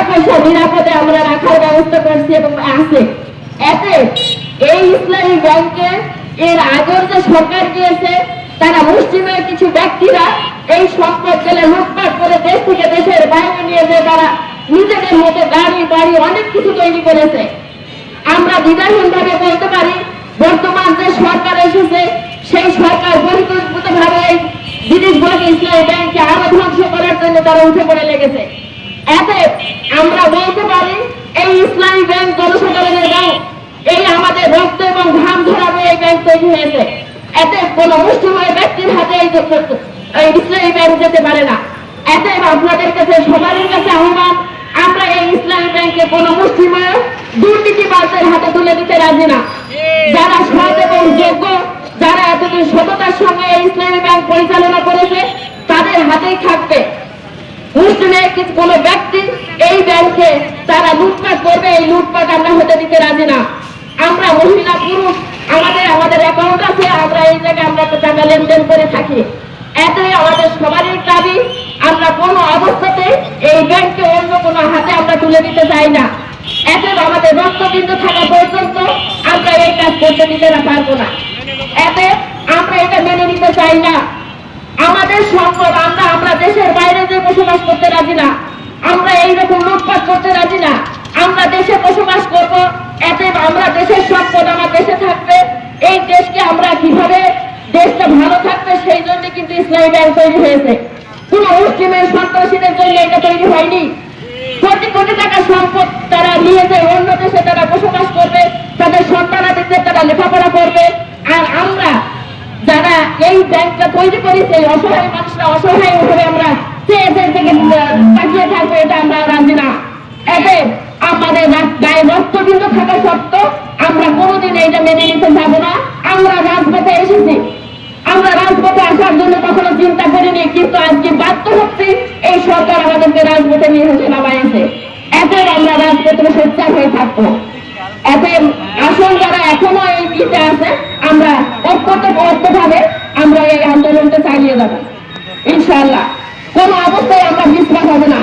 পয়সা নিরাপদে আমরা রাখার ব্যবস্থা করছি এবং আছে। এতে এই ইসলামী ব্যাংকে এর আগের যে সরকার দিয়েছে, তারা মুসলিমের কিছু ব্যক্তিরা এই সম্পদ গেলে লুটপাট করে দেশ থেকে দেশের বাইরে নিয়ে যে তারা নিজেদের মতো গাড়ি বাড়ি অনেক কিছু তৈরি করেছে। আমরা দ্বিধাহীন ভাবে বলতে পারি, বর্তমান যে সরকার এসেছে সেই সরকার পরিকল্পিত ভাবে এই জিনিসগুলোকে ইসলামী ব্যাংককে আরো ধ্বংস করার জন্য তারা উঠে পড়ে লেগেছে। এতে আমরা বলতে পারি এই ইসলামী ব্যাংক জনসাধারণের ব্যাংক, এই আমাদের রক্ত এবং ঘাম ঝরাবে এই ব্যাংক তৈরি হয়েছে। এতে কোন মুসলিমের ব্যক্তির হাতে এই ইসলামী ব্যাংক যেতে পারে না। এতে আপনাদের কাছে সবারই কাছে আহ্বান, আমরা এই ইসলামী ব্যাংকে কোন মুসলিমের দুর্নীতিবাজদের হাতে তুলে দিতে রাজি না। যারা সৎ এবং যোগ্য, যারা এতদিন সততার সঙ্গে এই ইসলামী ব্যাংক পরিচালনা করেছে, তাদের হাতেই থাকবে। মুসলিমের কোন ব্যক্তি এই ব্যাংকে তারা লুটপাট করবে, এই লুটপাট আমরা হতে দিতে রাজি না। আমরা মহিলা পুরুষ আমাদের অ্যাকাউন্ট আছে, আমরা এই জায়গায় আমরা টাকা লেনদেন করে থাকি। এতে আমাদের সবারই দাবি, আমরা কোনো অবস্থাতে এই ব্যাংককে অন্য কোনো হাতে আমরা তুলে দিতে চাই না। এতে আমাদের রক্তবিন্দু থাকা পর্যন্ত আমরা এই কাজ করতে দিতে পারবো না। এতে আমরা এটা মেনে নিতে চাই না। আমাদের সম্পদ আমরা দেশের বাইরে যে বসবাস করতে রাজি না, আমরা এইরকম লুটপাট করতে রাজি না। আমরা দেশে বসবাস করব, এতে আমরা দেশের সম্পদ আমার দেশে থাকবে। এই দেশকে আমরা কিভাবে দেশটা ভালো থাকবে সেই জন্য কিন্তু ইসলামী ব্যাংক তৈরি হয়েছে। কোন মুসলিমের সন্ত্রাসীদের জন্য এটা তৈরি হয়নি। কোটি কোটি টাকা সম্পদ তারা নিয়ে যায় অন্য দেশে, তারা বসবাস করবে, তাদের সন্তানাদের তারা লেখাপড়া করবে। আর আমরা যারা এই ব্যাংকটা তৈরি করেছে, অসহায় মানুষরা অসহায় ভাবে আমরা তাকিয়ে থাকবো, এটা আমরা রাজি না। এতে আমাদের গায়ে রক্তবিন্দু থাকা সত্ত্বেও আমরা কোনোদিন এইটা মেনে নিতে যাবো না। আমরা রাজপথে এসেছি, আমরা রাজপথে আসার জন্য কখনো চিন্তা করিনি, কিন্তু আজকে বাধ্য হচ্ছি এই সরকার আমাদেরকে রাজপথে নিয়ে এসে নামাইছে। এতে আমরা রাজপথে সোচ্চার হয়ে থাকবো। এতে আসল যারা এখনো এই দিতে আছে, আমরা ঐক্যবদ্ধভাবে আমরা এই আন্দোলনটা চালিয়ে যাবো ইনশাআল্লাহ। কোন অবস্থায় আমরা বিশ্বাস হবে না।